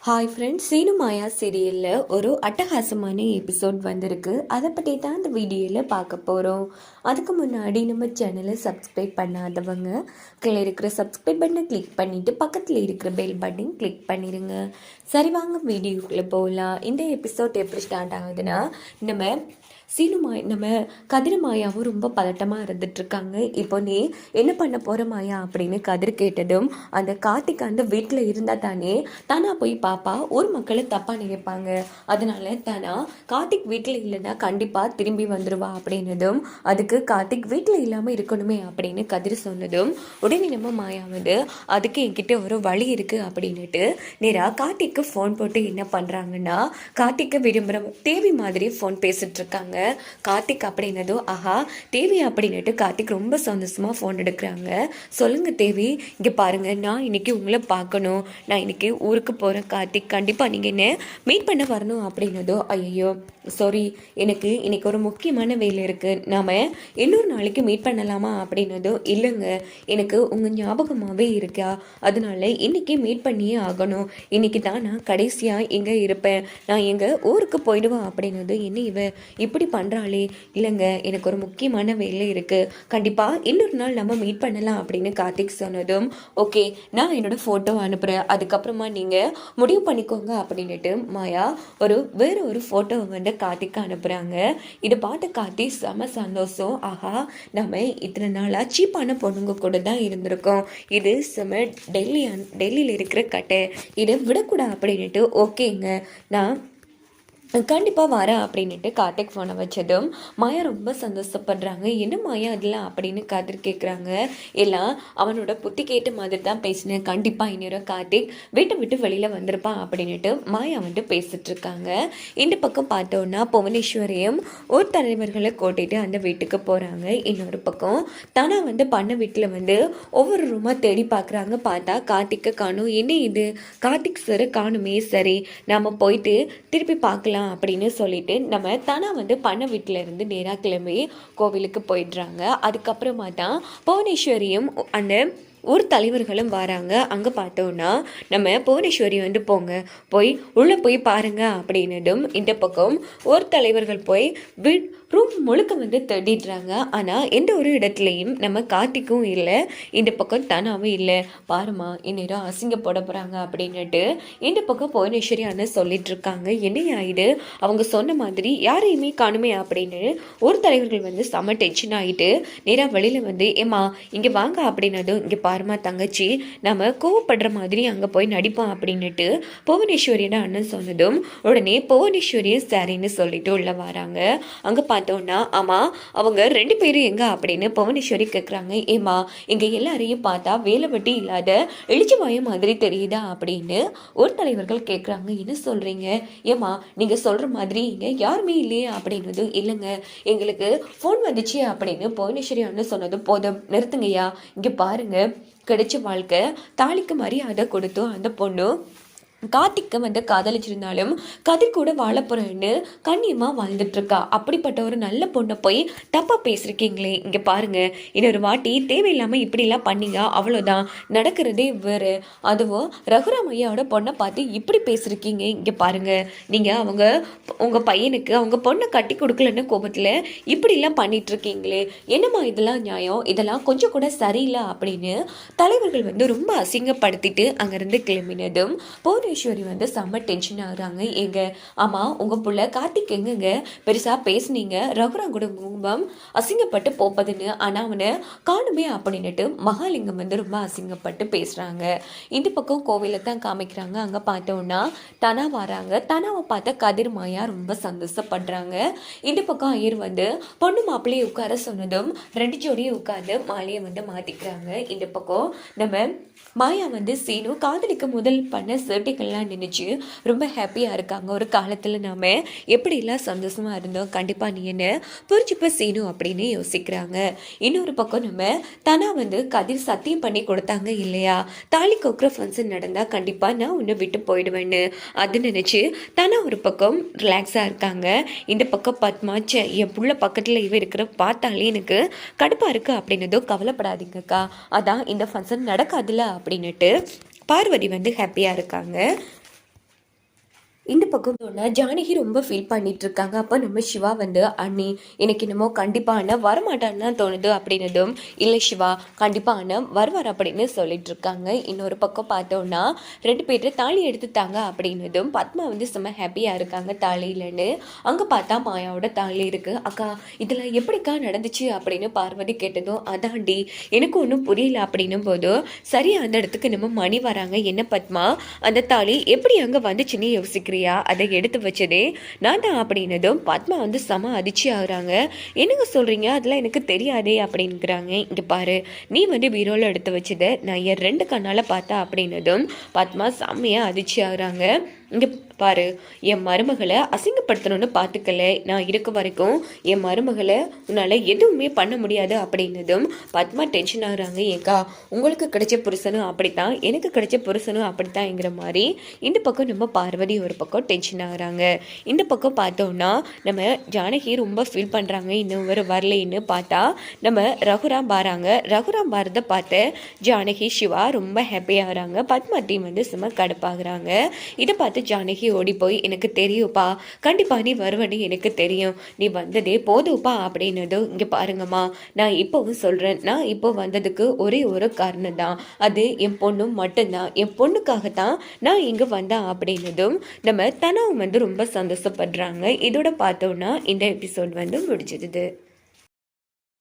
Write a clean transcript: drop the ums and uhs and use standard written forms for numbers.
Hi friends, Seenu மாயா சீரியலில் ஒரு அட்டகாசமான எபிசோட் வந்திருக்கு. அதை பற்றி தான் இந்த வீடியோவில் பார்க்க போகிறோம். அதுக்கு முன்னாடி நம்ம சேனலை சப்ஸ்கிரைப் பண்ணாதவங்க கீழே இருக்கிற சப்ஸ்கிரைப் பட்டனை கிளிக் பண்ணிவிட்டு பக்கத்தில் இருக்கிற பெல் பட்டன் கிளிக் பண்ணிடுங்க. சரி, வாங்க வீடியோக்குள்ளே போகலாம். இந்த எபிசோட் எப்படி ஸ்டார்ட் ஆகுதுன்னா, நம்ம கதிர் மாயாவும் ரொம்ப பதட்டமாக இருந்துட்டுருக்காங்க. இப்போ நீ என்ன பண்ண போகிற மாயா அப்படின்னு கதிர் கேட்டதும், அந்த கார்த்திக் அந்த வீட்டில் இருந்தால் தானே தானா போய் பாப்பா ஒரு மக்களை தப்பாக நினைப்பாங்க. அதனால தானா கார்த்திக் வீட்டில் இல்லைன்னா கண்டிப்பாக திரும்பி வந்துடுவா அப்படின்னதும், அதுக்கு கார்த்திக் வீட்டில் இல்லாமல் இருக்கணுமே அப்படின்னு கதிர் சொன்னதும், உடனே நம்ம மாயா வந்து அதுக்கு என்கிட்ட ஒரு வழி இருக்குது அப்படின்னுட்டு நேராக கார்த்திக்கு ஃபோன் போட்டு என்ன பண்ணுறாங்கன்னா, கார்த்திக்கை விரும்புகிற தேவி மாதிரி ஃபோன் பேசிட்டு இருக்காங்க. கார்த்திக் அப்படின்னதும், ஆஹா தேவி அப்படின்னுட்டு கார்த்திக் ரொம்ப சந்தோஷமாக ஃபோன் எடுக்கிறாங்க. சொல்லுங்க தேவி, இங்கே பாருங்க, நான் இன்னைக்கு உங்களை பார்க்கணும், நான் இன்னைக்கு ஊருக்கு போகிறேன் கார்த்திக், கண்டிப்பாக நீங்கள் என்ன மீட் பண்ண வரணும் அப்படின்னதோ, ஐயோ சாரி, எனக்கு இன்னைக்கு ஒரு முக்கியமான வேலை இருக்குது, நாம் இன்னொரு நாளைக்கு மீட் பண்ணலாமா அப்படின்னதோ, இல்லைங்க எனக்கு உங்கள் ஞாபகமாகவே இருக்கா, அதனால இன்னைக்கு மீட் பண்ணியே ஆகணும், இன்னைக்கு தான் நான் கடைசியாக எங்கே இருப்பேன், நான் எங்கள் ஊருக்கு போயிடுவேன் அப்படின்னது. என்ன இவ இப்படி பண்ணுறாளே, இல்லைங்க எனக்கு ஒரு முக்கியமான வேலை இருக்குது, கண்டிப்பாக இன்னொரு நாள் நம்ம மீட் பண்ணலாம் அப்படின்னு கார்த்திக் சொன்னதும், ஓகே நான் என்னோட ஃபோட்டோ அனுப்புகிறேன், அதுக்கப்புறமா நீங்கள் முடிவு பண்ணிக்கோங்க அப்படின்ட்டு மாயா வேற ஒரு ஃபோட்டோவை வந்து கார்த்திக்கு அனுப்புகிறாங்க. இதை பார்த்து கார்த்திக் செம சந்தோஷம். ஆஹா, நம்ம இத்தனை நாளாக சீப்பான பொண்ணுங்க கூட தான் இருந்திருக்கோம், இது செம டெல்லியில் இருக்கிற கட்டை, இதை விடக்கூடாது அப்படின்ட்டு ஓகேங்க நான் கண்டிப்பாக வரேன் அப்படின்ட்டு கார்த்திக் ஃபோனை வச்சதும் மாயா ரொம்ப சந்தோஷப்படுறாங்க. என்ன மாயா அதெல்லாம் அப்படின்னு கதிர் கேட்குறாங்க. எல்லாம் அவனோட புத்தி கேட்ட மாதிரி தான் பேசினேன், கண்டிப்பாக இன்னொரு கார்த்திக் வீட்டை விட்டு வெளியில் வந்திருப்பான் அப்படின்ட்டு மாயா வந்து பேசிட்டு இருக்காங்க. இந்த பக்கம் பார்த்தோன்னா புவனேஸ்வரியும் ஒரு தலைவர்களை கூட்டிட்டு அந்த வீட்டுக்கு போகிறாங்க. இன்னொரு பக்கம் தானா வந்து பண்ண வீட்டில் வந்து ஒவ்வொரு ரூமாக தேடி பார்க்குறாங்க. பார்த்தா கார்த்திக்கை காணும். என்ன இது கார்த்திக் சார் காணுமே, சரி நம்ம போயிட்டு திருப்பி பார்க்கலாம் அப்படின்னு சொல்லிட்டு நம்ம தானா வந்து பண்ண வீட்டில இருந்து நேராக கிளம்பி கோவிலுக்கு போயிடுறாங்க. அதுக்கப்புறமா தான் புவனேஸ்வரியும் அந்த ஊர் தலைவர்களும் வராங்க. அங்கே பார்த்தோன்னா நம்ம புவனேஸ்வரி வந்து போய் உள்ளே போய் பாருங்க அப்படின்னதும், இந்த பக்கம் ஊர் தலைவர்கள் போய் ரூம் முழுக்க வந்து தேடிடுறாங்க. ஆனால் எந்த ஒரு இடத்துலையும் நம்ம கார்த்திக்கும் இல்லை, இந்த பக்கம் தானாவும் இல்லை, பாருமா இந்நேரம் அசிங்கப்பட போகிறாங்க அப்படின்னுட்டு இந்த பக்கம் புவனேஸ்வரி அண்ணன் சொல்லிட்டு இருக்காங்க. என்னையா இது, அவங்க சொன்ன மாதிரி யாரையுமே காணுமே அப்படின்னு ஒரு தலைவர்கள் வந்து செம டென்ஷன் ஆகிட்டு நேராக வெளியில் வந்து, ஏமா இங்கே வாங்க அப்படின்னதும், இங்கே பாருமா தங்கச்சி, நம்ம கோவப்படுற மாதிரி அங்கே போய் நடிப்போம் அப்படின்னுட்டு புவனேஸ்வரியோட அண்ணன் சொன்னதும், உடனே புவனேஸ்வரியும் சரின்னு சொல்லிட்டு உள்ள வராங்க. அங்கே பார்த்தோன்னா, ஆமாம் அவங்க ரெண்டு பேரும் எங்க அப்படின்னு புவனேஸ்வரி கேட்குறாங்க. ஏமா இங்கே எல்லாரையும் பார்த்தா வேலை வெட்டி இல்லாத எழுச்சிவாய மாதிரி தெரியுதா அப்படின்னு ஒரு தலைவர்கள் கேட்குறாங்க. என்ன சொல்கிறீங்க ஏமா, நீங்கள் சொல்கிற மாதிரி இங்கே யாருமே இல்லையே அப்படின்னதும், இல்லைங்க எங்களுக்கு ஃபோன் வந்துச்சு அப்படின்னு புவனேஸ்வரி அண்ணன் சொன்னதும், போதும் நிறுத்துங்கய்யா, இங்கே பாருங்க கிடைச்ச வாழ்க்கை தாலிக்கு மரியாதை கொடுத்தோம் அந்த பொண்ணு கார்த்திக்கை வந்து காதலிச்சிருந்தாலும் கதிர் கூட வாழப்போறேன்னு கண்ணியமாக வாழ்ந்துட்டுருக்கா. அப்படிப்பட்ட ஒரு நல்ல பொண்ணை போய் தப்பாக பேசுகிறீங்களே, இங்கே பாருங்க இன்னொரு வாட்டி தேவையில்லாமல் இப்படிலாம் பண்ணீங்க அவ்வளோதான், நடக்கிறதே வேறு, அதுவும் ரகுராம் ஐயாவோட பொண்ணை பார்த்து இப்படி பேசுகிறீங்க, இங்கே பாருங்க நீங்கள் உங்கள் பையனுக்கு அவங்க பொண்ணை கட்டி கொடுக்கலன்னு கோபத்தில் இப்படிலாம் பண்ணிகிட்ருக்கீங்களே, என்னம்மா இதெல்லாம் நியாயம், இதெல்லாம் கொஞ்சம் கூட சரியில்லை அப்படின்னு தலைவர்கள் வந்து ரொம்ப அசிங்கப்படுத்திட்டு அங்கேருந்து கிளம்பினதும் புவனேஸ்வரி வந்து செம்ம டென்ஷன் ஆகுறாங்க. எங்க ஆமாம் உங்கள் புள்ள கார்த்திக் எங்கங்க பெருசாக பேசுனீங்க, ரகுராம் கூட குடும்பம் அசிங்கப்பட்டு போப்பதுன்னு, ஆனால் அவனை காணுமே அப்படின்னுட்டு மகாலிங்கம் வந்து ரொம்ப அசிங்கப்பட்டு பேசுகிறாங்க. இந்த பக்கம் கோவிலில் தான் காமிக்கிறாங்க. அங்கே பார்த்தோன்னா தனா வராங்க. தனாவை பார்த்த கதிர் மாயா ரொம்ப சந்தோஷப்படுறாங்க. இந்த பக்கம் ஐயர் வந்து பொண்ணு மாப்பிள்ளையை உட்கார சொன்னதும் ரெண்டு ஜோடியும் உட்காந்து மாலையை வந்து மாற்றிக்கிறாங்க. இந்த பக்கம் நம்ம மாயா வந்து சீனு காதலிக்கு முதல் பண்ண சர்டிகள்லாம் நினைச்சு ரொம்ப ஹாப்பியாக இருக்காங்க. ஒரு காலத்தில் நாம் எப்படிலாம் சந்தோஷமாக இருந்தோம், கண்டிப்பாக நீ என்ன புரிஞ்சுப்ப சீனு அப்படின்னு யோசிக்கிறாங்க. இன்னொரு பக்கம் நம்ம தனா வந்து கதிர் சத்தியம் பண்ணி கொடுத்தாங்க இல்லையா, தாலி கோக்குற ஃபங்க்ஷன் நடந்தால் கண்டிப்பாக நான் உன்னை விட்டு போயிடுவேன்னு, அது நினச்சி தனா ஒரு பக்கம் ரிலாக்ஸாக இருக்காங்க. இந்த பக்கம் பத்மாச்ச என் புள்ள பக்கத்தில் இவ இருக்கிற பார்த்தாலே எனக்கு கடுப்பாக இருக்குது அப்படின்னதோ, கவலைப்படாதீங்கக்கா, அதான் இந்த ஃபங்க்ஷன் நடக்காதுல்ல அப்படின்னுட்டு பார்வதி வந்து ஹாப்பியாக இருக்காங்க. இந்த பக்கம் போனா ஜானகி ரொம்ப ஃபீல் பண்ணிட்டு இருக்காங்க. அப்போ நம்ம சிவா வந்து அண்ணி எனக்கு என்னமோ கண்டிப்பா அண்ணன் வரமாட்டான்னு தான் தோணுது அப்படின்னதும், இல்லை சிவா கண்டிப்பா அண்ணன் வருவார் அப்படின்னு சொல்லிட்டு இருக்காங்க. இன்னொரு பக்கம் பார்த்தோம்னா 2 பேர் தாலி எடுத்துட்டாங்க அப்படின்னதும் பத்மா வந்து செம்ம ஹாப்பியாக இருக்காங்க தாலியிலன்னு. அங்கே பார்த்தா மாயாவோட தாலி இருக்கு. அக்கா இதில் எப்படிக்கா நடந்துச்சு அப்படின்னு பார்வதி கேட்டதும், அதாண்டி எனக்கு ஒன்றும் புரியல அப்படின்னும் போது, சரி அந்த இடத்துக்கு நம்ம மணி வராங்க. என்ன பத்மா அந்த தாலி எப்படி அங்கே வந்துச்சுன்னு யோசிக்கிறேன், அதை எடுத்து வச்சதே நான் தான் அப்படின்னதும் பத்மா வந்து செம அதிர்ச்சி ஆகுறாங்க. என்னங்க சொல்றீங்க, அதெல்லாம் எனக்கு தெரியாதே அப்படிங்கிறாங்க. இங்க பாரு நீ வந்து பீரோல எடுத்து வச்சதை நான் என் 2 கண்ணால பார்த்தா அப்படின்னதும் பத்மா செம்மையா அதிர்ச்சி ஆகுறாங்க. இங்க பாரு என் மருமகளை அசிங்கப்படுத்தணும்னு பார்த்துக்கல, நான் இருக்க வரைக்கும் என் மருமகளை உன்னால எதுவுமே பண்ண முடியாது அப்படின்னதும் பத்மா டென்ஷன் ஆகுறாங்க. ஏக்கா உங்களுக்கு கிடைச்ச புருஷனும் அப்படித்தான், எனக்கு கிடைச்ச புருஷனும் அப்படித்தான்ங்கிற மாதிரி இந்த பக்கம் நம்ம பார்வதி ஒரு பக்கம் டென்ஷன் ஆகுறாங்க. இந்த பக்கம் பார்த்தோம்னா நம்ம ஜானகி ரொம்ப ஃபீல் பண்ணுறாங்க, இன்னும் ஒரு வரலைன்னு பார்த்தா நம்ம ரகுராம் பாராங்க. ரகுராம் பாரதை பார்த்து ஜானகி சிவா ரொம்ப ஹாப்பியாகிறாங்க. பத்மா டீம் வந்து சும்மா கடுப்பாகிறாங்க. இதை பார்த்து ஜானகி ஓடி போய், எனக்கு தெரியும்ப்பா கண்டிப்பா நீ வருவன்னு எனக்கு தெரியும், நீ வந்ததே போதும்ப்பா அப்படின்னதும், இங்கே பாருங்கம்மா நான் இப்போவும் சொல்கிறேன், நான் இப்போ வந்ததுக்கு ஒரே ஒரு காரணம் தான், அது என் பொண்ணும் மட்டும்தான், என் பொண்ணுக்காகத்தான் நான் இங்கே வந்தேன் அப்படின்னதும் நம்ம தனாவும் வந்து ரொம்ப சந்தோஷப்படுறாங்க. இதோட பார்த்தோன்னா இந்த எபிசோட் வந்து முடிச்சிடுது.